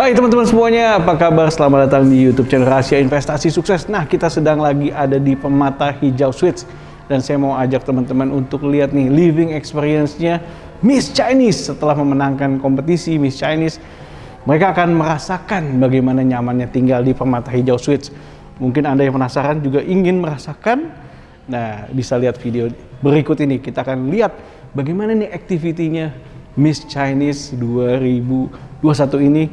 Hai teman-teman semuanya, apa kabar? Selamat datang di YouTube channel Rahasia Investasi Sukses. Nah, kita sedang lagi ada di Permata Hijau Suites dan saya mau ajak teman-teman untuk lihat nih living experience-nya Miss Chinese. Setelah memenangkan kompetisi Miss Chinese, mereka akan merasakan bagaimana nyamannya tinggal di Permata Hijau Suites. Mungkin Anda yang penasaran juga ingin merasakan. Nah, bisa lihat video berikut ini. Kita akan lihat bagaimana nih activity-nya Miss Chinese 2021 ini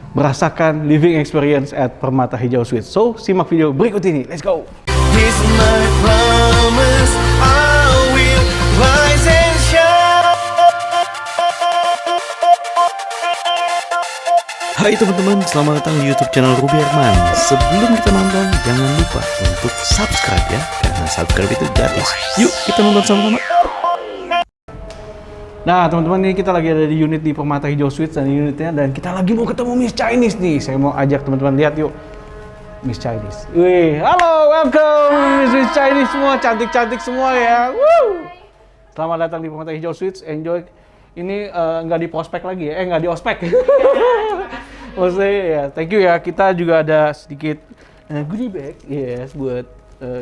merasakan living experience at Permata Hijau Suites. So, simak video berikut ini. Let's go! Hai teman-teman, selamat datang di YouTube channel Ruby Herman. Sebelum kita nonton, jangan lupa untuk subscribe ya, karena subscribe itu gratis. Yuk, kita nonton sama-sama. Nah teman-teman, ini kita lagi ada di unit di Permata Hijau Suites dan kita lagi mau ketemu Miss Chinese nih. Saya mau ajak teman-teman lihat yuk Miss Chinese. Wih, halo, welcome Miss Chinese semua, cantik-cantik semua ya. Woo! Selamat datang di Permata Hijau Suites, enjoy. Ini nggak di prospek lagi ya, nggak di ospek. Maksudnya ya, thank you ya. Kita juga ada sedikit goodie bag, yes, buat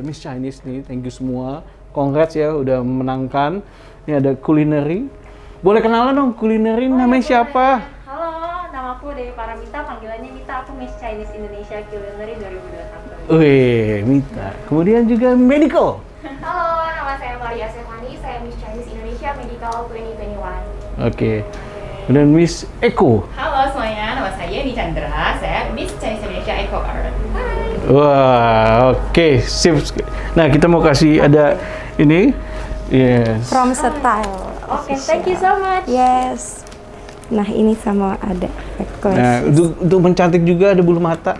Miss Chinese nih. Thank you semua. Congrats ya, udah menangkan. Ini ada culinary. Boleh kenalan dong, culinary namanya siapa? Halo, nama aku Dewi Paramita, panggilannya Mita. Aku Miss Chinese Indonesia Culinary 2021. Wih, Mita. Kemudian juga medical. Halo, nama saya Maria Stefani, saya Miss Chinese Indonesia Medical 2021. Oke. Kemudian Miss Eko. Halo semuanya, nama saya Ni Chandra, saya Miss Chinese Indonesia Eco Art. Wah, oke, sip. Nah, kita mau kasih ada ini. Yes. From Style. Oke, thank you so much. Yes. Nah, ini sama ada necklace. Nah, untuk mencantik juga ada bulu mata.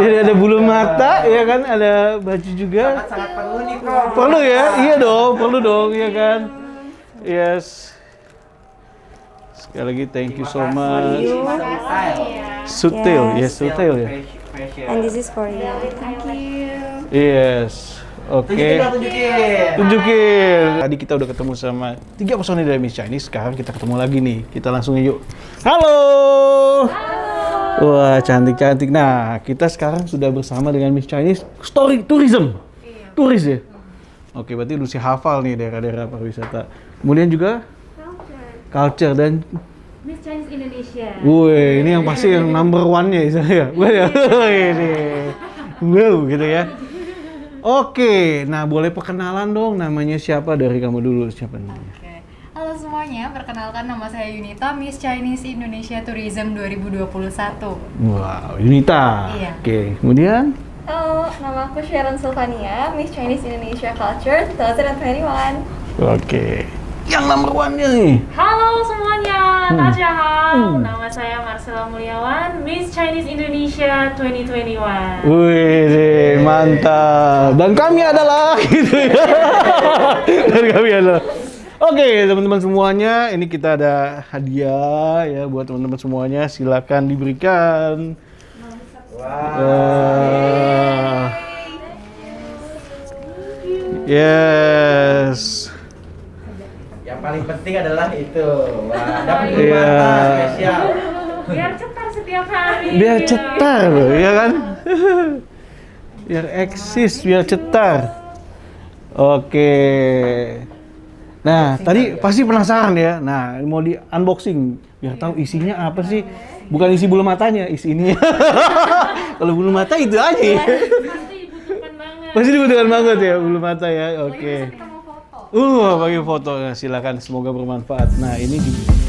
Ini ada bulu mata, ya kan? Ada baju juga. Sangat perlu nih, Bro. Perlu ya? Iya dong, perlu dong, ya kan? Yes. Sekali lagi thank you so much. Subtil, yes, subtil ya. And this is for you. Thank you. Yes. Oke. Tunjukin. Tadi kita udah ketemu sama 3 personil dari Miss Chinese. Sekarang kita ketemu lagi nih. Kita langsung yuk. Halo. Wah, cantik-cantik. Nah, kita sekarang sudah bersama dengan Miss Chinese Tourism. Turis ya? Oke, berarti udah sih hafal nih daerah-daerah pariwisata. Kemudian juga culture dan Miss Chinese Indonesia. wih, ini yang pasti yang number one-nya saya. Ini. Wow, gitu ya. Oke, nah boleh perkenalan dong, namanya siapa dari kamu dulu, siapa namanya? Oke. Halo semuanya, perkenalkan nama saya Yunita, Miss Chinese Indonesia Tourism 2021. Wow, Yunita. Iya. Oke, kemudian? Halo, nama aku Sharon Sultania, Miss Chinese Indonesia Culture 2021. Oke, yang number one-nya nih. Halo semuanya, Tajahal. Nama saya Marcella Mulyawan, Miss Chinese Indonesia 2021. Wih, mantap. Dan kami adalah gitu ya. Dan kami adalah. Oke, teman-teman semuanya, ini kita ada hadiah ya buat teman-teman semuanya. Silakan diberikan. Yes. Yang paling penting adalah itu. Wah, dapat Iya. bulu mata spesial. Biar cetar setiap hari. Biar cetar loh, ya kan? Biar eksis, biar cetar. Oke. Nah, tadi pasti penasaran ya. Nah, mau di unboxing, biar tahu isinya apa sih. Bukan isi bulu matanya, isi ini. Kalau bulu mata itu aja. Pasti dibutuhkan banget. Pasti dibutuhkan banget ya bulu mata ya. Oke. Kita mau foto. Pakai foto. Nah, silakan, semoga bermanfaat. Nah, ini juga.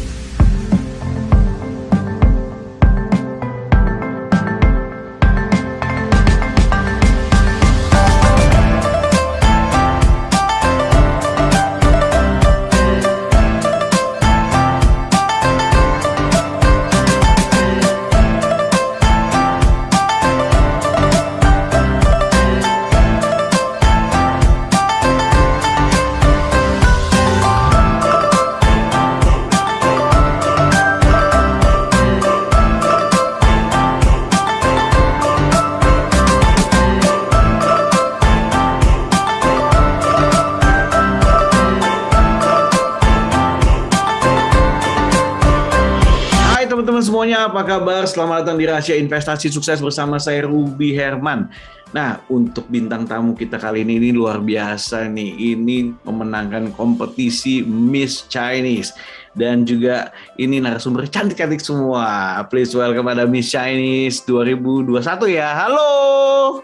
teman-teman semuanya, apa kabar? Selamat datang di Rahasia Investasi Sukses bersama saya Ruby Herman. Nah, untuk bintang tamu kita kali ini luar biasa nih. Ini memenangkan kompetisi Miss Chinese. Dan juga ini narasumber cantik-cantik semua. Please welcome ada Miss Chinese 2021 ya. Halo!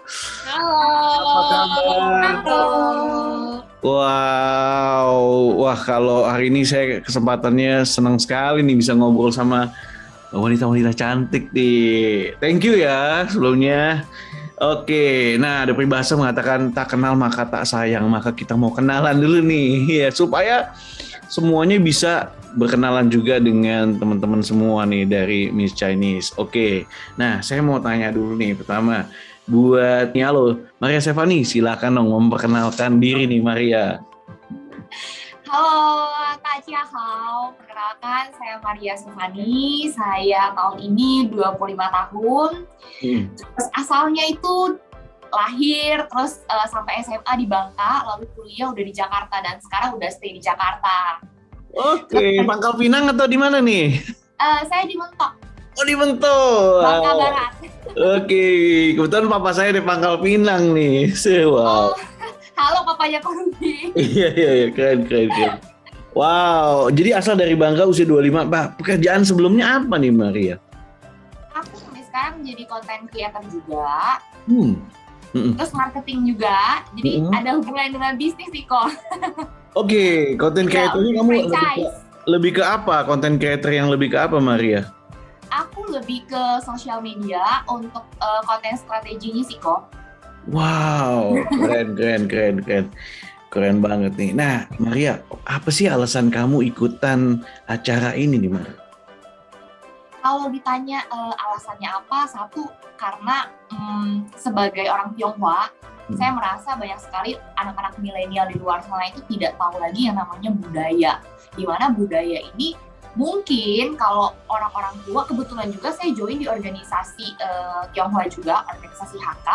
Halo. Apa kabar? Halo. Wow, wah kalau hari ini saya kesempatannya senang sekali nih bisa ngobrol sama wanita-wanita cantik nih. Thank you ya sebelumnya. Oke, nah ada peribahasa mengatakan tak kenal maka tak sayang, maka kita mau kenalan dulu nih ya supaya semuanya bisa berkenalan juga dengan teman-teman semua nih dari Miss Chinese. Oke, nah saya mau tanya dulu nih pertama. Buat halo, Maria Stefani, silakan dong memperkenalkan diri nih Maria. Halo, Kak Cia Hao. Perkenalkan, saya Maria Stefani. Saya tahun ini 25 tahun. Terus asalnya itu lahir, terus sampai SMA di Bangka, lalu kuliah udah di Jakarta, dan sekarang udah stay di Jakarta. Oke, Pangkal Pinang atau di mana nih? Saya di Mentok, Oh di Bentul. Bangka Barat. Oke, kebetulan papa saya di Pangkal Pinang nih. Wow. Halo papanya Kak Ruby. Iya, keren. Wow, jadi asal dari Bangka usia 25. Pak, pekerjaan sebelumnya apa nih Maria? Aku sampai sekarang jadi content creator juga, Mm-mm. terus marketing juga. Jadi ada hubungan dengan bisnis sih kok. Oke, content creator ini kamu lebih ke apa? Content creator yang lebih ke apa Maria? Aku lebih ke sosial media untuk konten strateginya sih kok. Wow, keren banget nih. Nah, Maria, apa sih alasan kamu ikutan acara ini nih, Maria? Kalau ditanya alasannya apa, satu karena sebagai orang Tionghoa, saya merasa banyak sekali anak-anak milenial di luar sana itu tidak tahu lagi yang namanya budaya. Di mana budaya ini mungkin kalau orang-orang tua, kebetulan juga saya join di organisasi Tionghoa juga, organisasi HK,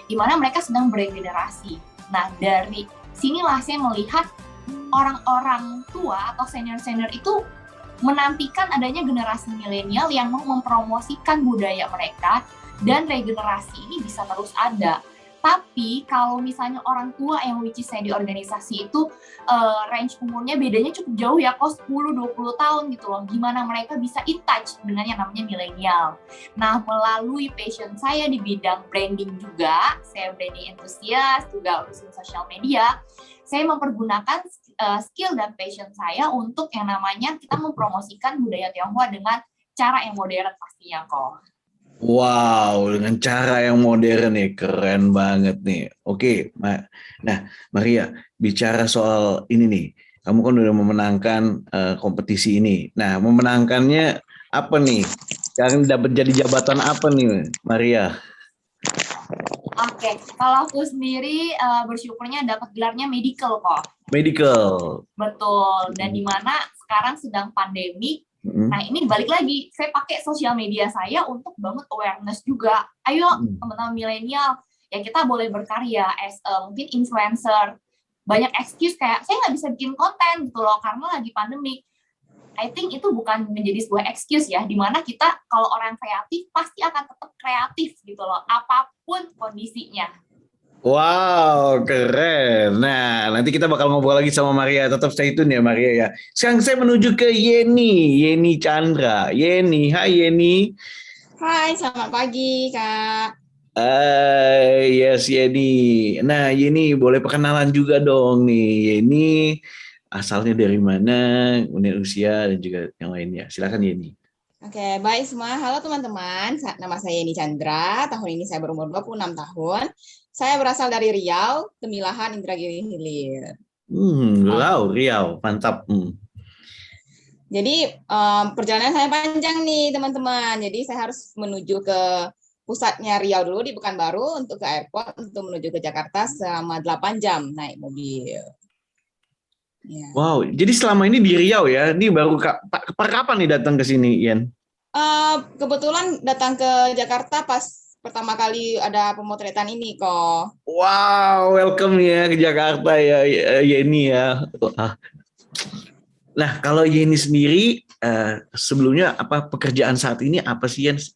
di mana mereka sedang beregenerasi. Nah, dari sinilah saya melihat orang-orang tua atau senior-senior itu menantikan adanya generasi milenial yang mau mempromosikan budaya mereka dan regenerasi ini bisa terus ada. Tapi kalau misalnya orang tua yang which is saya di organisasi itu range umurnya bedanya cukup jauh ya, kok 10-20 tahun gitu loh. Gimana mereka bisa in touch dengan yang namanya milenial. Nah, melalui passion saya di bidang branding juga, saya branding enthusiast, juga urusin sosial media, saya mempergunakan skill dan passion saya untuk yang namanya kita mempromosikan budaya Tionghoa dengan cara yang modern pastinya kok. Wow, dengan cara yang modern nih, keren banget nih. Oke, nah Maria, bicara soal ini nih, kamu kan udah memenangkan kompetisi ini. Nah, memenangkannya apa nih? Sekarang dapat jadi jabatan apa nih, Maria? Oke, kalau aku sendiri bersyukurnya dapat gelarnya medical kok. Medical. Betul, dan di mana sekarang sedang pandemi. Nah, ini balik lagi, saya pakai sosial media saya untuk banget awareness juga. Ayo teman-teman milenial, ya kita boleh berkarya as mungkin influencer. Banyak excuse kayak, saya nggak bisa bikin konten gitu loh, karena lagi pandemi. I think itu bukan menjadi sebuah excuse ya, dimana kita kalau orang kreatif, pasti akan tetap kreatif gitu loh, apapun kondisinya. Wow, keren. Nah, nanti kita bakal ngobrol lagi sama Maria. Tetap stay tune ya, Maria ya. Sekarang saya menuju ke Yeni Chandra. Hai Yeni. Hai, selamat pagi, Kak. Yes, Yeni. Nah, Yeni boleh perkenalan juga dong nih. Yeni asalnya dari mana, kemudian usia dan juga yang lainnya. Silakan Yeni. Oke, baik semua. Halo teman-teman, nama saya Yeni Chandra. Tahun ini saya berumur 26 tahun. Saya berasal dari Riau, Temilahan, Indragiri Hilir. Riau, mantap. Jadi perjalanan saya panjang nih teman-teman. Jadi saya harus menuju ke pusatnya Riau dulu di Pekanbaru untuk ke airport untuk menuju ke Jakarta selama 8 jam naik mobil. Ya. Wow, jadi selama ini di Riau ya? Ini baru kapan nih datang ke sini, Ian? Kebetulan datang ke Jakarta pas pertama kali ada pemotretan ini kok. Wow, welcome ya ke Jakarta ya Yeni ya. Nah, kalau Yeni sendiri sebelumnya apa pekerjaan saat ini apa sih Yens?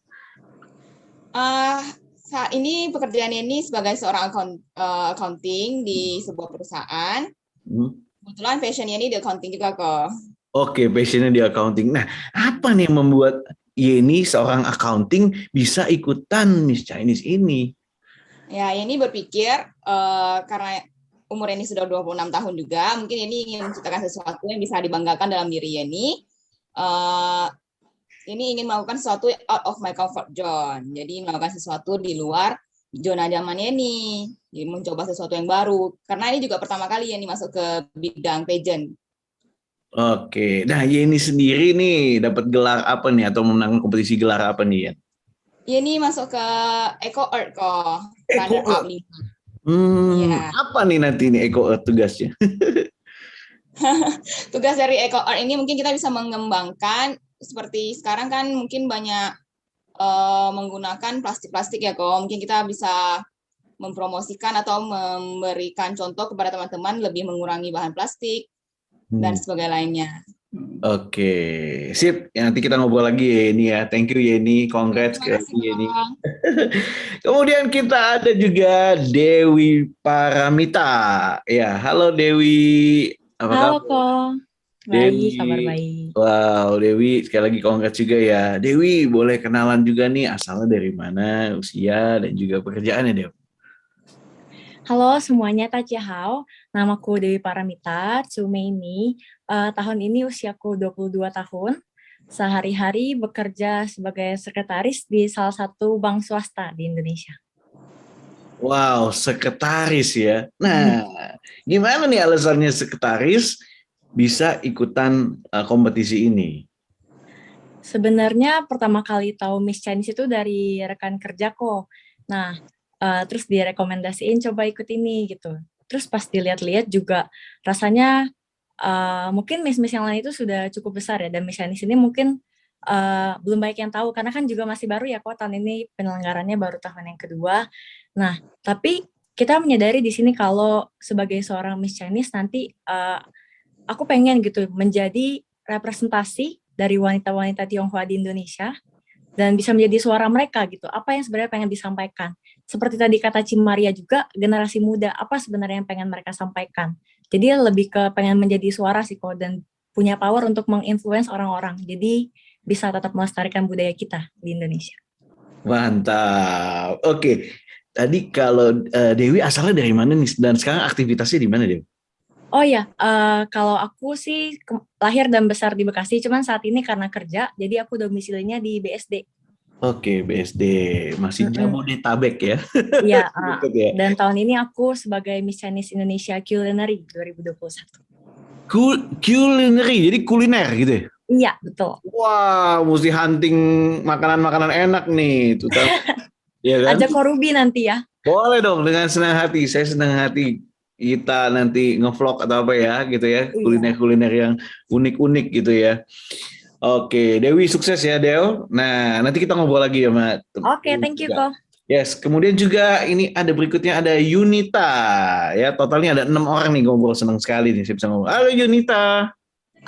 Saat ini pekerjaan ini sebagai seorang accounting di sebuah perusahaan. Kebetulan passionnya ini di accounting juga kok. Oke, passionnya di accounting. Nah, apa nih yang membuat Yeni seorang accounting bisa ikutan Miss Chinese ini? Ya, ini berpikir karena umur ini sudah 26 tahun juga, mungkin ini ingin menciptakan sesuatu yang bisa dibanggakan dalam diri Yeni. Ini ingin melakukan sesuatu out of my comfort zone. Jadi melakukan sesuatu di luar zona nyaman Yeni. Jadi mencoba sesuatu yang baru. Karena ini juga pertama kali Yeni masuk ke bidang pageant. Oke, nah Yeni sendiri nih dapat gelar apa nih atau memenangkan kompetisi gelar apa nih ya? Yeni masuk ke Eco Earth kok. Eco Earth. Ya. Apa nih nanti nih Eco Earth tugasnya? Tugas dari Eco Earth ini mungkin kita bisa mengembangkan seperti sekarang kan mungkin banyak menggunakan plastik-plastik ya kok. Mungkin kita bisa mempromosikan atau memberikan contoh kepada teman-teman lebih mengurangi bahan plastik dan sebagainya lainnya. Oke, sip. Ya, nanti kita ngobrol lagi ya ini ya. Thank you Yeni, congrats ke Yeni. Kemudian kita ada juga Dewi Paramita. Ya, halo Dewi. Apa halo kabar? kok. Baik, kabar baik. Wow, Dewi sekali lagi congrats juga ya. Dewi boleh kenalan juga nih asalnya dari mana, usia dan juga pekerjaannya Dewi. Halo semuanya, Tachihao. Namaku Dewi Paramita, Tsume ini. Tahun ini usiaku 22 tahun. Sehari-hari bekerja sebagai sekretaris di salah satu bank swasta di Indonesia. Wow, sekretaris ya. Nah, gimana nih alasannya sekretaris bisa ikutan kompetisi ini? Sebenarnya pertama kali tahu Miss Chinese itu dari rekan kerja kok. Nah, terus direkomendasiin coba ikut ini gitu. Terus pas dilihat-lihat juga rasanya mungkin Miss yang lain itu sudah cukup besar ya, dan Miss Chinese ini mungkin belum banyak yang tahu karena kan juga masih baru ya kok, tahun ini penyelenggarannya baru tahun yang kedua. Nah, tapi kita menyadari di sini kalau sebagai seorang Miss Chinese nanti aku pengen gitu menjadi representasi dari wanita-wanita Tionghoa di Indonesia dan bisa menjadi suara mereka gitu. Apa yang sebenarnya pengen disampaikan? Seperti tadi kata Cimaria juga, generasi muda, apa sebenarnya yang pengen mereka sampaikan? Jadi lebih ke pengen menjadi suara sih kok, dan punya power untuk menginfluence orang-orang. Jadi bisa tetap melestarikan budaya kita di Indonesia. Mantap. Oke, tadi kalau Dewi asalnya dari mana nih? Dan sekarang aktivitasnya di mana Dewi? Oh ya, kalau aku sih lahir dan besar di Bekasi, cuman saat ini karena kerja, jadi aku domisilinya di BSD. Oke, BSD, masih Jabodetabek ya? Iya, dan tahun ini aku sebagai Miss Chinese Indonesia Culinary 2021. Culinary, jadi kuliner gitu ya? Iya, betul. Wah, mesti hunting makanan-makanan enak nih. Tuh, ya kan? Ajak Korubi nanti ya. Boleh dong, dengan senang hati. Saya senang hati. Kita nanti nge-vlog atau apa ya gitu ya, kuliner-kuliner yang unik-unik gitu ya. Oke, Dewi sukses ya Del. Nah, nanti kita ngobrol lagi ya Mat. Oke, thank you kok. Yes, kemudian juga ini ada berikutnya ada Yunita ya, totalnya ada 6 orang nih ngobrol, senang sekali nih saya bisa ngobrol. Halo Yunita.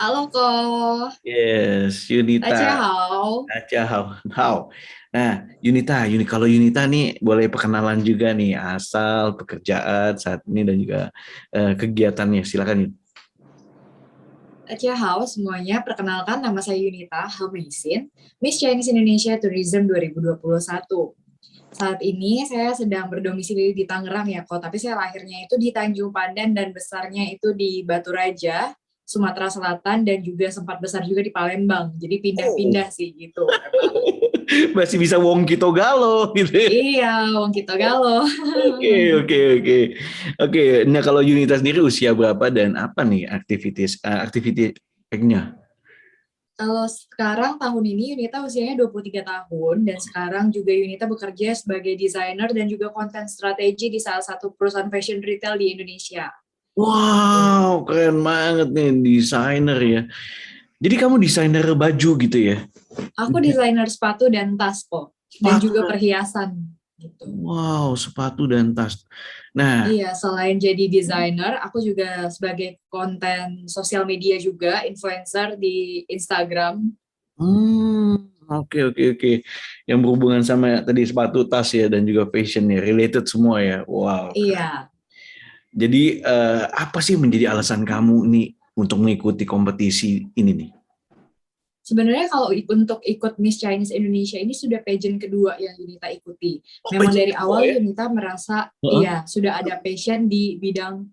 Halo kok. Yes, Yunita. Hao. Nah, Yunita, kalau Yunita nih boleh perkenalan juga nih, asal, pekerjaan saat ini dan juga kegiatannya. Silakan Yun. Hao semuanya, perkenalkan nama saya Yunita Hao Meisin, Miss Chinese Indonesia Tourism 2021. Saat ini saya sedang berdomisili di Tangerang ya kok, tapi saya lahirnya itu di Tanjung Pandan dan besarnya itu di Batu Raja, Sumatera Selatan, dan juga sempat besar juga di Palembang. Jadi pindah-pindah sih gitu. Masih bisa Wongki Togalo gitu. Iya, Wongki Togalo. Oke. Nah, kalau Yunita sendiri usia berapa dan apa nih aktivitasnya? Kalau sekarang tahun ini Yunita usianya 23 tahun dan sekarang juga Yunita bekerja sebagai desainer dan juga konten strategi di salah satu perusahaan fashion retail di Indonesia. Wow, keren banget nih, desainer ya. Jadi kamu desainer baju gitu ya? Aku desainer sepatu dan tas kok, dan juga perhiasan. gitu. Wow, sepatu dan tas. Nah, Iya, selain jadi desainer, aku juga sebagai konten sosial media juga, influencer di Instagram. Oke oke oke. Yang berhubungan sama tadi sepatu, tas ya, dan juga fashion ya, related semua ya. Wow. Iya, Jadi apa sih menjadi alasan kamu nih untuk mengikuti kompetisi ini nih? sebenarnya kalau untuk ikut Miss Chinese Indonesia ini sudah pageant kedua yang Yunita ikuti. Oh, Memang pageant dari kedua awal ya? Yunita merasa, Heeh, iya, sudah ada passion di bidang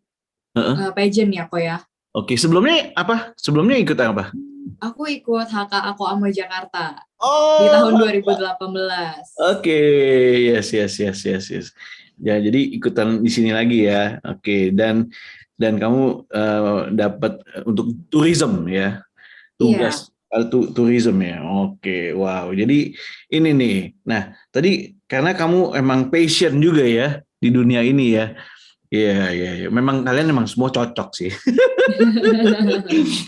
heeh. pageant ya, kok ya. Oke, sebelumnya apa? Sebelumnya ikut apa? Aku ikut HK Aku Amo Jakarta di Oh, tahun 2018. oke, yes, yes, yes, yes, yes. Ya, jadi ikutan di sini lagi ya. Oke, dan kamu dapat untuk tourism ya, Iya, tugas tourism ya. Oke, wow. Jadi ini nih. Nah, tadi karena kamu emang passion juga ya di dunia ini ya. Iya, iya, iya. Memang kalian memang semua cocok sih.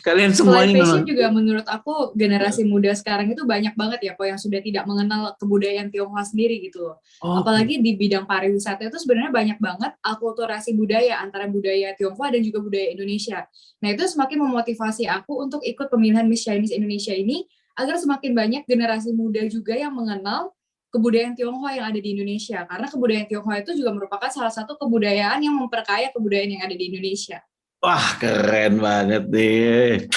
Kalian selain semuanya memang. fashion juga menurut aku generasi muda sekarang itu banyak banget ya kok yang sudah tidak mengenal kebudayaan Tionghoa sendiri gitu loh. Oke. Apalagi di bidang pariwisata itu sebenarnya banyak banget akulturasi budaya antara budaya Tionghoa dan juga budaya Indonesia. Nah itu semakin memotivasi aku untuk ikut pemilihan Miss Chinese Indonesia ini agar semakin banyak generasi muda juga yang mengenal kebudayaan Tionghoa yang ada di Indonesia. Karena kebudayaan Tionghoa itu juga merupakan salah satu kebudayaan yang memperkaya kebudayaan yang ada di Indonesia. Wah, keren banget nih.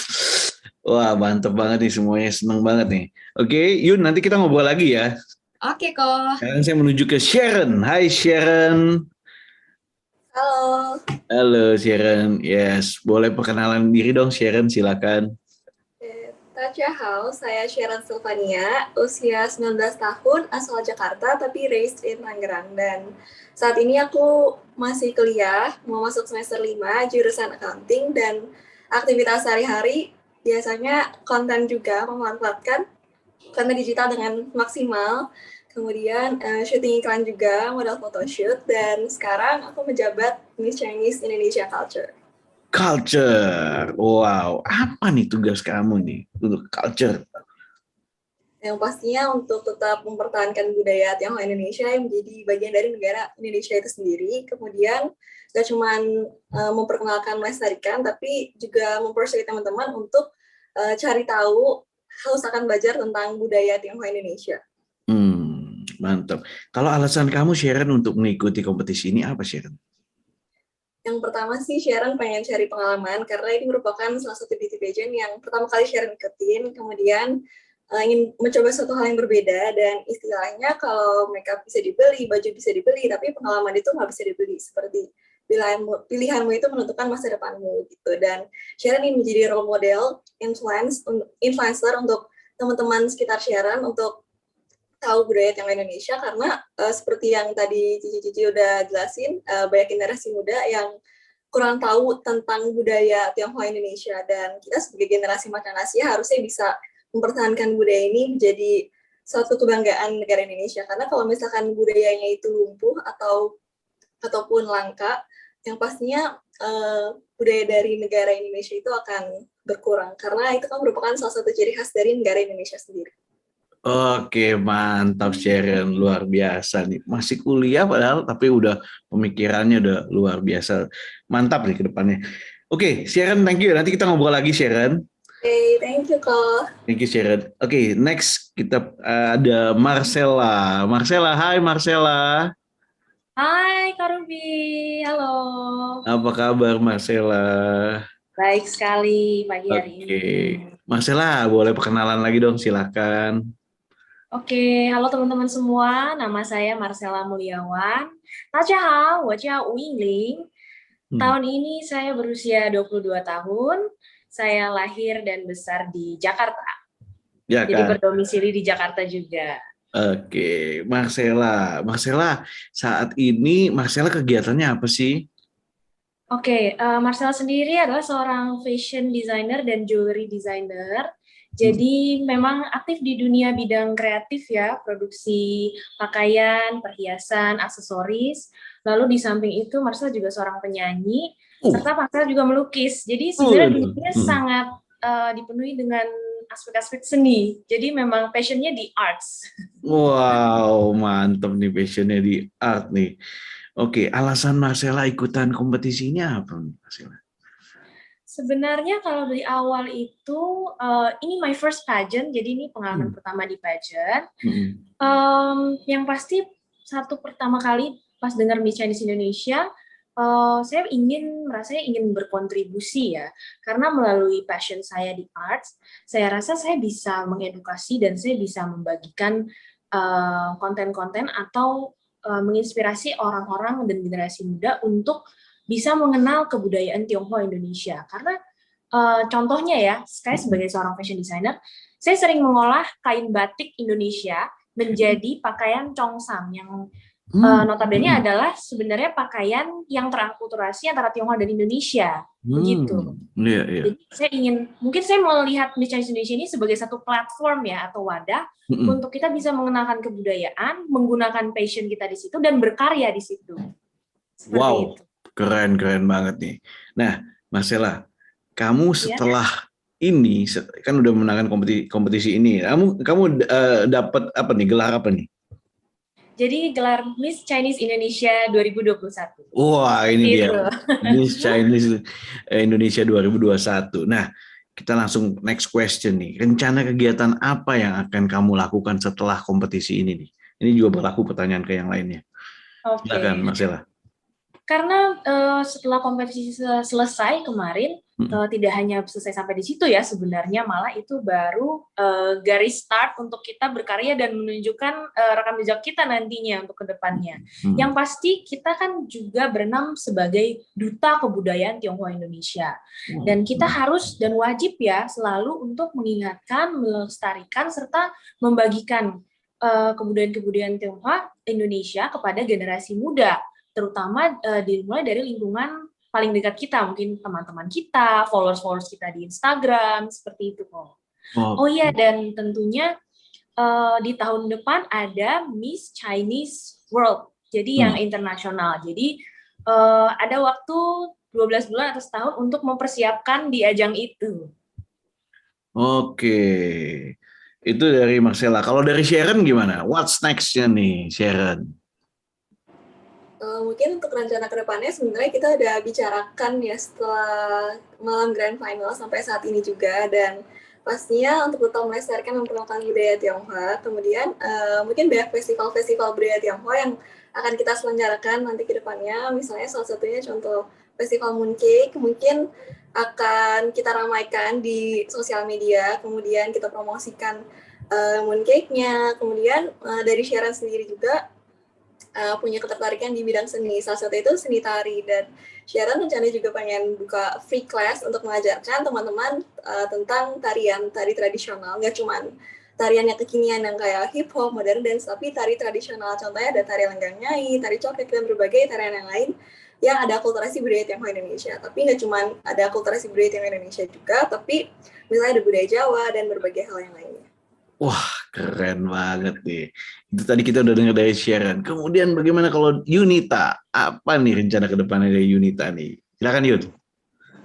Wah, mantep banget nih semuanya. Seneng banget nih. Oke, Yun, nanti kita ngobrol lagi ya. Oke kok. Sekarang saya menuju ke Sharon. Hai Sharon. Halo, Halo Sharon. Yes, boleh perkenalan diri dong Sharon, silakan. Tachahau, saya Sharon Sylvania, usia 19 tahun, asal Jakarta, tapi raised in Tangerang. Dan saat ini aku masih kuliah, mau masuk semester 5, jurusan accounting, dan aktivitas sehari-hari biasanya konten juga, memanfaatkan konten digital dengan maksimal, kemudian syuting iklan juga, modal photoshoot, dan sekarang aku menjabat Miss Chinese Indonesia Culture. Culture. Wow, apa nih tugas kamu nih untuk culture? Yang pastinya untuk tetap mempertahankan budaya Tionghoa Indonesia yang menjadi bagian dari negara Indonesia itu sendiri. Kemudian gak cuma memperkenalkan, melestarikan, tapi juga mempersulit teman-teman untuk cari tahu, harus akan belajar tentang budaya Tionghoa Indonesia. Mantap. Kalau alasan kamu Sharon untuk mengikuti kompetisi ini apa Sharon? Yang pertama sih Sharon pengen cari pengalaman karena ini merupakan salah satu beauty pageant yang pertama kali Sharon ikutin, kemudian ingin mencoba suatu hal yang berbeda, dan istilahnya kalau makeup bisa dibeli, baju bisa dibeli, tapi pengalaman itu nggak bisa dibeli, seperti pilihanmu itu menentukan masa depanmu gitu. Dan Sharon ingin menjadi role model, influencer untuk teman-teman sekitar Sharon untuk tahu budaya Tionghoa Indonesia, karena seperti yang tadi Cici udah jelasin, banyak generasi muda yang kurang tahu tentang budaya Tionghoa Indonesia, dan kita sebagai generasi macan Asia harusnya bisa mempertahankan budaya ini menjadi suatu kebanggaan negara Indonesia. Karena kalau misalkan budayanya itu lumpuh ataupun langka, yang pastinya budaya dari negara Indonesia itu akan berkurang, karena itu kan merupakan salah satu ciri khas dari negara Indonesia sendiri. Oke, mantap Sharon, luar biasa nih. Masih kuliah padahal, tapi udah pemikirannya udah luar biasa. Mantap nih ke depannya. Oke, Sharon, thank you. Nanti kita ngobrol lagi, Sharon. Oke, thank you, Ko. Thank you, Sharon. Oke, next kita ada Marcella. Marcella, hai Marcella. Hai Kak Ruby, halo. Apa kabar Marcella? Baik sekali pagi hari ini. Oke, Marcella, boleh perkenalan lagi dong, silakan. Oke, halo teman-teman semua. Nama saya Marcella Mulyawan. 大家好，我叫吴映玲. Tahun ini saya berusia 22 tahun. Saya lahir dan besar di Jakarta. Ya, jadi kan? berdomisili di Jakarta juga. Oke, Marcella. Marcella, saat ini Marcella kegiatannya apa sih? Oke, Marcella sendiri adalah seorang fashion designer dan jewelry designer. Jadi memang aktif di dunia bidang kreatif ya, produksi pakaian, perhiasan, aksesoris. Lalu di samping itu Marcella juga seorang penyanyi, serta Marcella juga melukis. Jadi sebenarnya dirinya sangat dipenuhi dengan aspek-aspek seni. Jadi memang passionnya di arts. Wow, mantap nih passionnya di art nih. Oke, alasan Marcella ikutan kompetisi ini apa nih, Marcella? Sebenarnya kalau dari awal itu, ini my first pageant, jadi ini pengalaman pertama di pageant. Yang pasti pertama kali pas dengar Miss Chinese Indonesia, saya merasanya ingin berkontribusi ya, karena melalui passion saya di arts, saya rasa saya bisa mengedukasi dan saya bisa membagikan konten-konten atau menginspirasi orang-orang dan generasi muda untuk bisa mengenal kebudayaan Tionghoa Indonesia. Karena contohnya ya, saya sebagai seorang fashion designer, saya sering mengolah kain batik Indonesia menjadi pakaian Chongsam yang notabene adalah sebenarnya pakaian yang terakulturasi antara Tionghoa dan Indonesia. Begitu. Jadi mungkin saya melihat Miss Chinese Indonesia ini sebagai satu platform ya atau wadah untuk kita bisa mengenalkan kebudayaan, menggunakan passion kita di situ dan berkarya di situ. Wow. Itu. Keren banget nih. Nah, Marcella, kamu setelah ini kan udah memenangkan kompetisi ini. Kamu dapat apa nih? Gelar apa nih? Jadi gelar Miss Chinese Indonesia 2021. Wah, ini dia. Miss Chinese Indonesia 2021. Nah, kita langsung next question nih. Rencana kegiatan apa yang akan kamu lakukan setelah kompetisi ini nih? Ini juga berlaku pertanyaan ke yang lainnya. Silakan, Marcella. Karena setelah kompetisi selesai kemarin, tidak hanya selesai sampai di situ ya, sebenarnya malah itu baru garis start untuk kita berkarya dan menunjukkan rekam jejak kita nantinya untuk kedepannya. Yang pasti kita kan juga berenam sebagai duta kebudayaan Tionghoa Indonesia. Dan kita harus dan wajib ya selalu untuk mengingatkan, melestarikan, serta membagikan kebudayaan Tionghoa Indonesia kepada generasi muda. Terutama dimulai dari lingkungan paling dekat kita, mungkin teman-teman kita, followers kita di Instagram, seperti itu kok. Oh iya, dan tentunya di tahun depan ada Miss Chinese World, jadi yang internasional. Jadi ada waktu 12 bulan atau setahun untuk mempersiapkan di ajang itu. Oke, itu dari Marcella. Kalau dari Sharon gimana? What's next-nya nih, Sharon? Mungkin untuk rencana ke depannya sebenarnya kita udah bicarakan ya setelah malam grand final sampai saat ini juga, dan pastinya untuk tetap melestarikan dan memperkenalkan budaya Tionghoa. Kemudian mungkin banyak festival-festival budaya Tionghoa yang akan kita selenggarakan nanti ke depannya. Misalnya salah satunya contoh Festival Mooncake mungkin akan kita ramaikan di sosial media, kemudian kita promosikan mooncake-nya. Kemudian dari Sharon sendiri juga punya ketertarikan di bidang seni, salah satu itu seni tari, dan Sharon rencananya juga pengen buka free class untuk mengajarkan teman-teman tentang tari tradisional, nggak cuma tarian yang kekinian yang kayak hip hop, modern dance, tapi tari tradisional. Contohnya ada tari lenggang nyai, tari coklek, dan berbagai tarian yang lain yang ada akulturasi budaya Tionghoa Indonesia. Tapi nggak cuma ada akulturasi budaya Tionghoa Indonesia juga, tapi misalnya ada budaya Jawa dan berbagai hal yang lainnya. Wah, keren banget nih. Itu tadi kita udah dengar dari Sharon. Kemudian bagaimana kalau Yunita? Apa nih rencana ke depannya dari Yunita nih? Silakan Yud.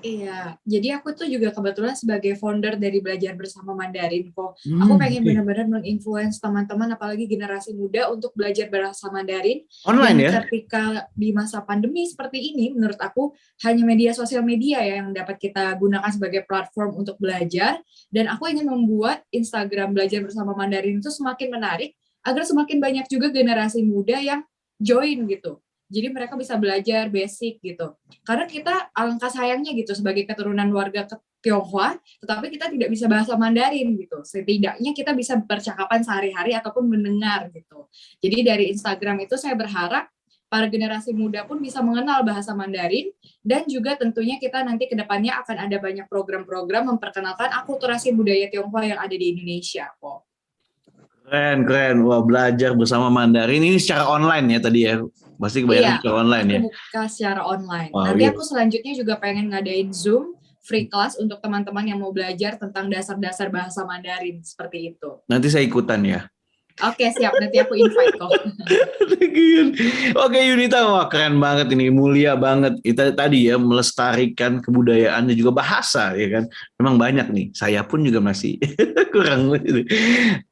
Iya, jadi aku tuh juga kebetulan sebagai founder dari Belajar Bersama Mandarin kok. Aku pengen benar-benar menginfluence teman-teman, apalagi generasi muda untuk belajar bahasa Mandarin. Online ya? Ketika di masa pandemi seperti ini, menurut aku hanya media sosial media ya yang dapat kita gunakan sebagai platform untuk belajar. Dan aku ingin membuat Instagram Belajar Bersama Mandarin itu semakin menarik, agar semakin banyak juga generasi muda yang join gitu. Jadi mereka bisa belajar basic gitu. Karena kita alangkah sayangnya gitu sebagai keturunan warga Tionghoa, tetapi kita tidak bisa bahasa Mandarin gitu. Setidaknya kita bisa percakapan sehari-hari ataupun mendengar gitu. Jadi dari Instagram itu saya berharap para generasi muda pun bisa mengenal bahasa Mandarin, dan juga tentunya kita nanti ke depannya akan ada banyak program-program memperkenalkan akulturasi budaya Tionghoa yang ada di Indonesia kok. Keren. Wah, belajar bersama Mandarin ini secara online ya tadi ya. Pasti kebanyakan secara online ya. Buka secara online. Wow, nanti aku selanjutnya juga pengen ngadain Zoom free class untuk teman-teman yang mau belajar tentang dasar-dasar bahasa Mandarin seperti itu. Nanti saya ikutan ya. Oke, siap. Nanti aku invite kok. Oke Yunita, wah keren banget ini, mulia banget. Kita tadi ya melestarikan kebudayaan dan juga bahasa ya kan. Memang banyak nih, saya pun juga masih kurang.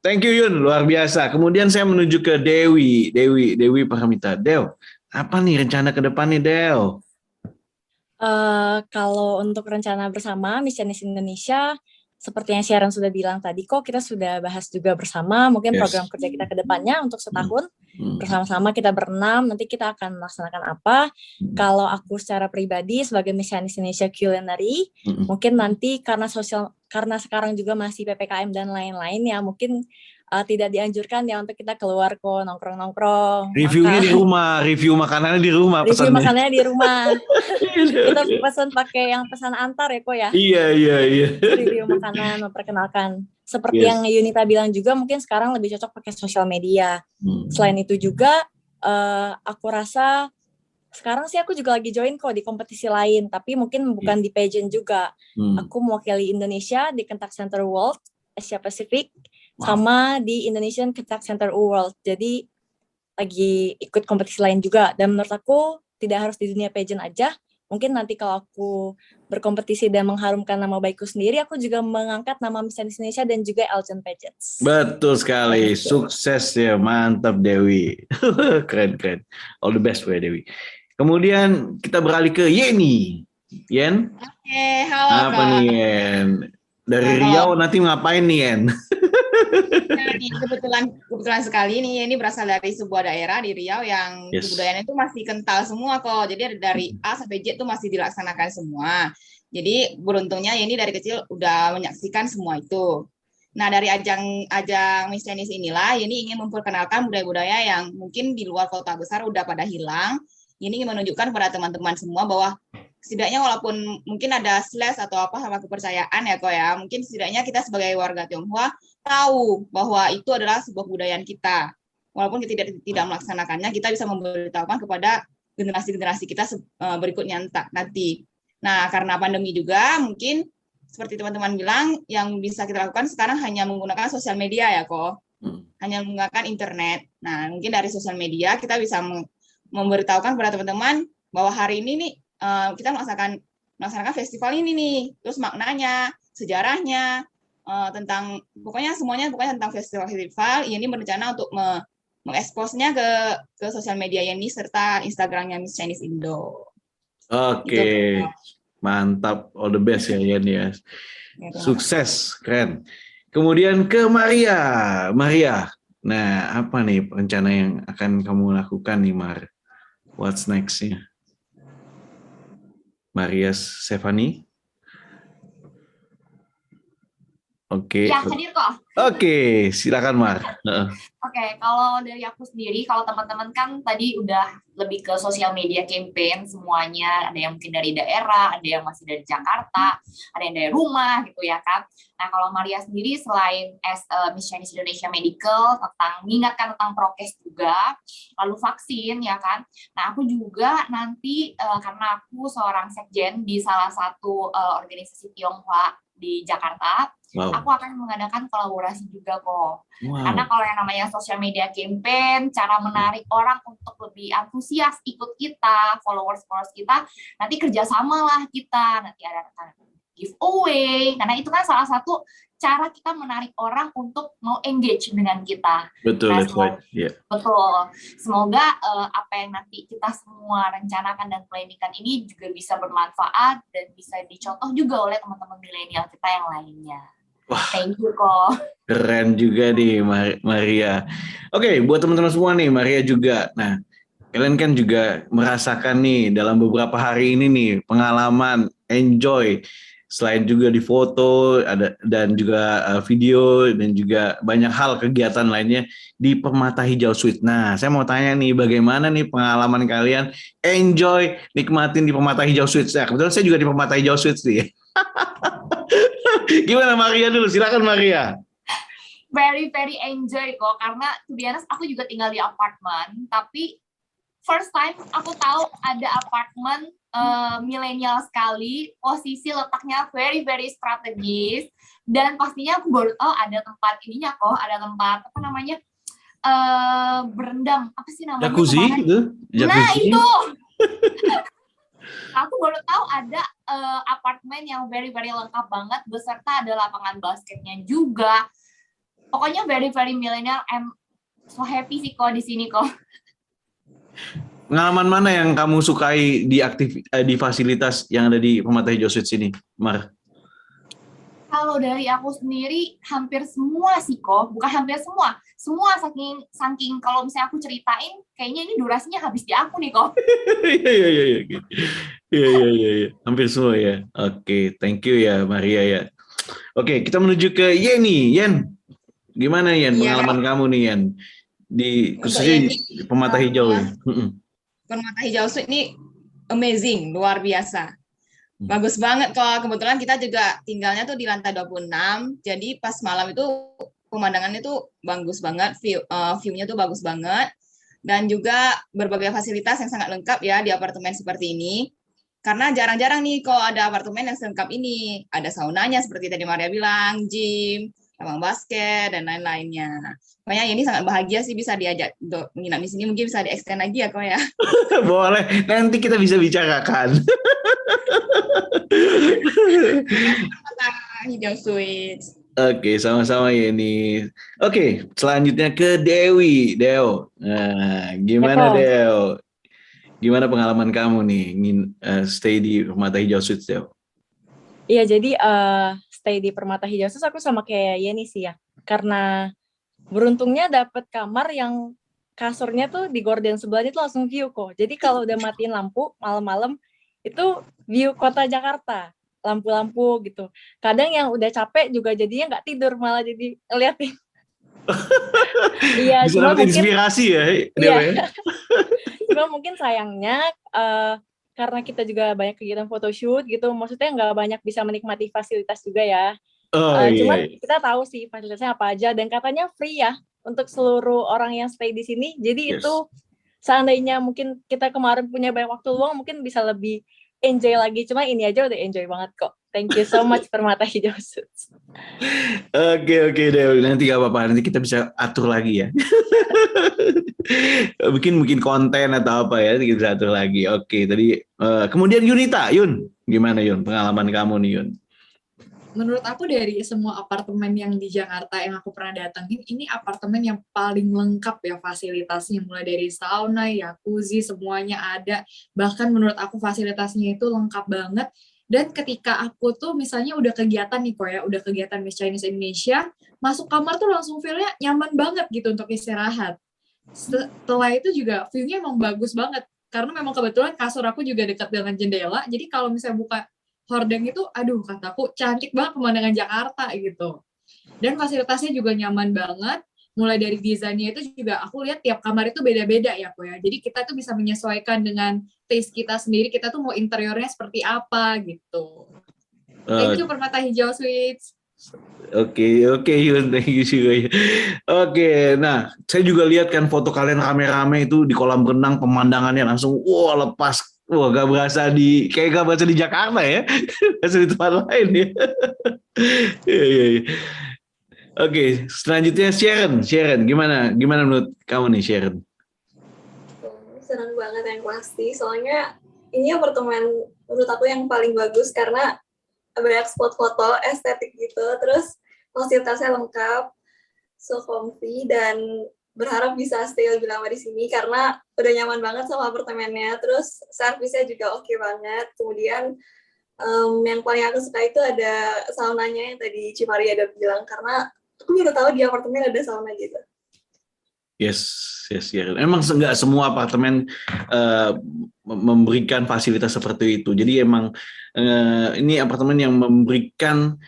Thank you Yun, luar biasa. Kemudian saya menuju ke Dewi Paramita. Dew, apa nih rencana ke depan nih Dew? Kalau untuk rencana bersama Miss Chinese Indonesia, seperti yang Sharon sudah bilang tadi kok, kita sudah bahas juga bersama mungkin program kerja kita ke depannya untuk setahun. Bersama-sama kita berenam, nanti kita akan melaksanakan apa. Kalau aku secara pribadi sebagai Miss Chinese Indonesia Culinary, mungkin nanti karena sekarang juga masih PPKM dan lain-lain ya, mungkin tidak dianjurkan ya untuk kita keluar kok, nongkrong-nongkrong. Reviewnya di rumah, review makanannya di rumah. Review makanannya di rumah. Kita pesan pakai yang pesan antar ya kok ya. Iya. Review makanan, memperkenalkan. Seperti yang Yunita bilang juga, mungkin sekarang lebih cocok pakai sosial media. Selain itu juga, aku rasa sekarang sih aku juga lagi join kok di kompetisi lain, tapi mungkin bukan di pageant juga. Aku mewakili Indonesia di Contact Center World Asia Pacific, sama di Indonesian Contact Center World. Jadi lagi ikut kompetisi lain juga. Dan menurut aku tidak harus di dunia pageant aja. Mungkin nanti kalau aku berkompetisi dan mengharumkan nama baikku sendiri, aku juga mengangkat nama Miss Chinese Indonesia dan juga Elgin Pageants. Betul sekali, sukses ya, mantap Dewi. Keren. All the best for Dewi. Kemudian kita beralih ke Yeni. Yen? Oke, halo apa nih Yen? Dari Riau nanti ngapain nih Yen? Jadi kebetulan sekali nih, ini berasal dari sebuah daerah di Riau yang kebudayaannya itu masih kental semua kok. Jadi dari A sampai Z itu masih dilaksanakan semua. Jadi beruntungnya ini dari kecil udah menyaksikan semua itu. Nah dari ajang Miss Chinese inilah, ini ingin memperkenalkan budaya-budaya yang mungkin di luar kota besar udah pada hilang. Ini ingin menunjukkan kepada teman-teman semua bahwa setidaknya walaupun mungkin ada slash atau apa sama kepercayaan ya kok ya, mungkin setidaknya kita sebagai warga Tionghoa tahu bahwa itu adalah sebuah kebudayaan kita. Walaupun kita tidak melaksanakannya, kita bisa memberitahukan kepada generasi-generasi kita berikutnya nanti. Nah, karena pandemi juga, mungkin seperti teman-teman bilang, yang bisa kita lakukan sekarang hanya menggunakan sosial media ya kok. Hanya menggunakan internet. Nah, mungkin dari sosial media kita bisa memberitahukan kepada teman-teman bahwa hari ini nih kita melaksanakan festival ini nih, terus maknanya, sejarahnya, tentang pokoknya tentang festival ini berencana untuk mengeksposnya ke sosial media ini serta Instagramnya Miss Chinese Indo. Oke, mantap, all the best ya Yen ya. Sukses, keren. Kemudian ke Maria. Nah, apa nih rencana yang akan kamu lakukan nih Mar? What's next-nya? Maria Stefani? Oke. Ya, hadir kok. Oke, silakan Mar. Oke, kalau dari aku sendiri, kalau teman-teman kan tadi udah lebih ke sosial media campaign semuanya, ada yang mungkin dari daerah, ada yang masih dari Jakarta, ada yang dari rumah gitu ya kan. Nah, kalau Maria sendiri selain Miss Chinese Indonesia Medical, mengingatkan tentang prokes juga, lalu vaksin ya kan. Nah, aku juga nanti karena aku seorang sekjen di salah satu organisasi Tionghoa di Jakarta, aku akan mengadakan kolaborasi juga kok. Karena kalau yang namanya social media campaign, cara menarik orang untuk lebih antusias ikut kita, followers kita, nanti kerjasama lah kita, nanti ada giveaway, karena itu kan salah satu cara kita menarik orang untuk mau engage dengan kita. Betul, nah, betul. Semoga apa yang nanti kita semua rencanakan dan planningkan ini juga bisa bermanfaat dan bisa dicontoh juga oleh teman-teman milenial kita yang lainnya. Wah, thank you kok. Keren juga nih Maria. Oke, buat teman-teman semua nih, Maria juga. Nah, kalian kan juga merasakan nih dalam beberapa hari ini nih pengalaman enjoy. Selain juga di foto, ada dan juga video dan juga banyak hal kegiatan lainnya di Permata Hijau Suite. Nah, saya mau tanya nih, bagaimana nih pengalaman kalian enjoy nikmatin di Permata Hijau Suite? Ya, kebetulan saya juga di Permata Hijau Suite nih. Gimana Maria dulu? Silakan Maria. Very enjoy kok, karena to be honest, aku juga tinggal di apartemen, tapi first time aku tahu ada apartemen milenial sekali, posisi letaknya very strategis, dan pastinya aku baru tahu ada tempat ininya kok, ada tempat apa namanya berendam, apa sih namanya Jacuzzi kemarin? gitu? Nah Jacuzzi. itu, aku baru tahu ada apartemen yang very very lengkap banget, beserta ada lapangan basketnya juga. Pokoknya very very millennial. I'm so happy sih kok di sini kok. Pengalaman mana yang kamu sukai di fasilitas yang ada di Permata Hijau Suites ini, Mar? Kalau dari aku sendiri hampir semua sih kok, bukan hampir semua. Semua saking kalau misalnya aku ceritain, kayaknya ini durasinya habis di aku nih kok. Iya. Hampir semua ya. Oke, thank you ya Maria ya. Oke, kita menuju ke Yeni. Yen, gimana Yen pengalaman kamu nih Yen? Khususnya di Permata Hijau ya. Permata Hijau Suites ini amazing, luar biasa. Bagus banget kok. Kebetulan kita juga tinggalnya tuh di lantai 26. Jadi pas malam itu pemandangannya tuh bagus banget, view-nya tuh bagus banget. Dan juga berbagai fasilitas yang sangat lengkap ya di apartemen seperti ini. Karena jarang-jarang nih kok ada apartemen yang selengkap ini. Ada saunanya seperti tadi Maria bilang, gym, lapangan basket, dan lain-lainnya. Makanya ini sangat bahagia sih bisa diajak menginap di sini. Mungkin bisa di-extend lagi ya kok ya. Boleh, nanti kita bisa bicarakan. Hijau Suites. Oke, sama-sama Yeni. Oke, selanjutnya ke Dewi. Deo, nah, gimana Deo? Gimana pengalaman kamu nih stay di Permata Hijau Suites, Deo? Iya, jadi stay di Permata Hijau Suites aku sama kayak Yeni sih ya. Karena beruntungnya dapet kamar yang kasurnya tuh di gorden sebelahnya tuh langsung view kok. Jadi kalau udah matiin lampu malam-malam itu view kota Jakarta, lampu-lampu gitu. Kadang yang udah capek juga jadinya nggak tidur, malah jadi ngeliatin. Iya, bisa dapat inspirasi ya, Dewa. Iya. Cuma mungkin sayangnya karena kita juga banyak kegiatan photoshoot gitu, maksudnya nggak banyak bisa menikmati fasilitas juga ya. Cuma kita tahu sih fasilitasnya apa aja dan katanya free ya untuk seluruh orang yang stay di sini. Jadi itu seandainya mungkin kita kemarin punya banyak waktu luang mungkin bisa lebih enjoy lagi. Cuma ini aja udah enjoy banget kok. Thank you so much Permata Hijau Suites. Oke Dewi, nanti gak apa-apa, nanti kita bisa atur lagi ya. mungkin konten atau apa ya, kita bisa atur lagi. Oke, tadi kemudian Yunita, Yun, gimana Yun pengalaman kamu nih Yun? Menurut aku dari semua apartemen yang di Jakarta yang aku pernah datengin, ini apartemen yang paling lengkap ya fasilitasnya, mulai dari sauna, jacuzzi, semuanya ada. Bahkan menurut aku fasilitasnya itu lengkap banget. Dan ketika aku tuh misalnya udah kegiatan nih kok ya, udah kegiatan Miss Chinese Indonesia, masuk kamar tuh langsung feel-nya nyaman banget gitu untuk istirahat. Setelah itu juga view-nya emang bagus banget. Karena memang kebetulan kasur aku juga dekat dengan jendela, jadi kalau misalnya buka hordeng itu, aduh kataku cantik banget pemandangan Jakarta gitu. Dan fasilitasnya juga nyaman banget, mulai dari desainnya itu juga aku lihat tiap kamar itu beda-beda ya kok ya. Jadi kita tuh bisa menyesuaikan dengan taste kita sendiri, kita tuh mau interiornya seperti apa gitu. Thank you Permata Hijau Suites. Oke, Yun, thank you juga. Oke, nah saya juga lihat kan foto kalian rame-rame itu di kolam renang, pemandangannya langsung lepas. Wah, gak berasa gak berasa di Jakarta ya, berasa di tempat lain ya. Iya. Oke, selanjutnya Sharon, gimana menurut kamu nih Sharon? Senang banget yang pasti, soalnya ini apartemen menurut aku yang paling bagus karena banyak spot foto, estetik gitu, terus fasilitasnya lengkap, so comfy, dan berharap bisa stay lebih lama di sini karena udah nyaman banget sama apartemennya, terus servisnya juga oke banget. Kemudian yang paling aku suka itu ada saunanya yang tadi Cimaria ada bilang, karena aku baru tahu di apartemen ada sauna gitu. Yes. Emang nggak semua apartemen memberikan fasilitas seperti itu. Jadi emang ini apartemen yang memberikan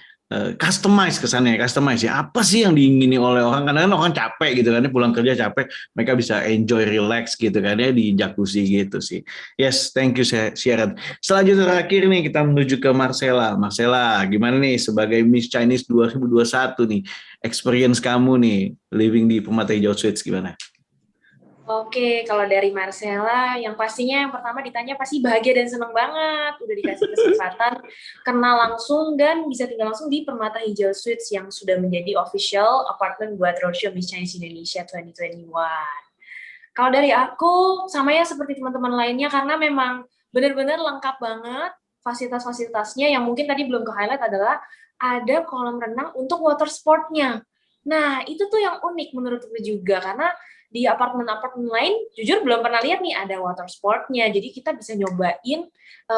customize kesannya, ya. Apa sih yang diingini oleh orang? Kadang-kadang orang capek gitu kan, pulang kerja capek, mereka bisa enjoy, relax gitu kan ya di jacuzzi gitu sih. Yes, thank you Sharon. Selanjutnya terakhir nih kita menuju ke Marcella. Marcella, gimana nih sebagai Miss Chinese 2021 nih, experience kamu nih living di Permata Hijau Suites gimana? Oke, kalau dari Marcella, yang pastinya yang pertama ditanya pasti bahagia dan senang banget. Udah dikasih kesempatan kenal langsung dan bisa tinggal langsung di Permata Hijau Suites yang sudah menjadi official apartment buat Roadshow Miss Chinese Indonesia 2021. Kalau dari aku, sama ya seperti teman-teman lainnya, karena memang benar-benar lengkap banget fasilitas-fasilitasnya. Yang mungkin tadi belum ke-highlight adalah ada kolam renang untuk water sportnya. Nah, itu tuh yang unik menurutku juga, karena di apartemen-apartemen lain, jujur belum pernah lihat nih ada water sportnya. Jadi kita bisa nyobain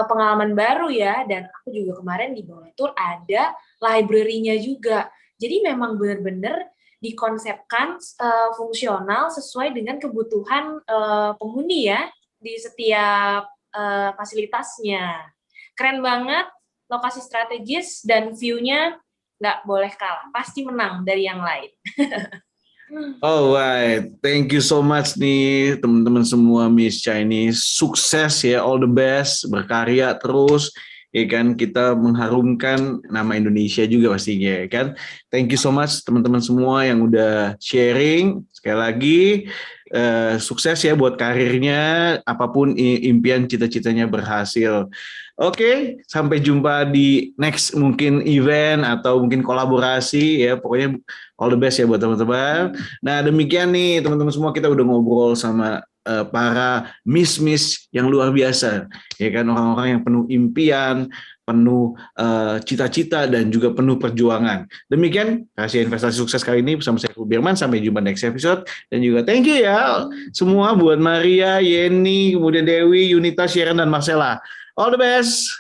pengalaman baru ya. Dan aku juga kemarin di bawah tour ada library-nya juga. Jadi memang benar-benar dikonsepkan fungsional sesuai dengan kebutuhan penghuni ya di setiap fasilitasnya. Keren banget, lokasi strategis dan view-nya nggak boleh kalah, pasti menang dari yang lain. Alright, thank you so much nih teman-teman semua Miss Chinese, sukses ya, all the best, berkarya terus, ya kan, kita mengharumkan nama Indonesia juga pastinya, ya kan. Thank you so much teman-teman semua yang udah sharing, sekali lagi sukses ya buat karirnya, apapun impian cita-citanya berhasil. Oke, sampai jumpa di next mungkin event atau mungkin kolaborasi ya, pokoknya all the best ya buat teman-teman. Nah, demikian nih teman-teman semua, kita udah ngobrol sama para miss-miss yang luar biasa, ya kan, orang-orang yang penuh impian, penuh cita-cita dan juga penuh perjuangan. Demikian Rahasia Investasi Sukses kali ini bersama saya Birman. Sampai jumpa next episode dan juga thank you ya semua buat Maria, Yeni, kemudian Dewi, Yunita, Sharon dan Marcella. All the best.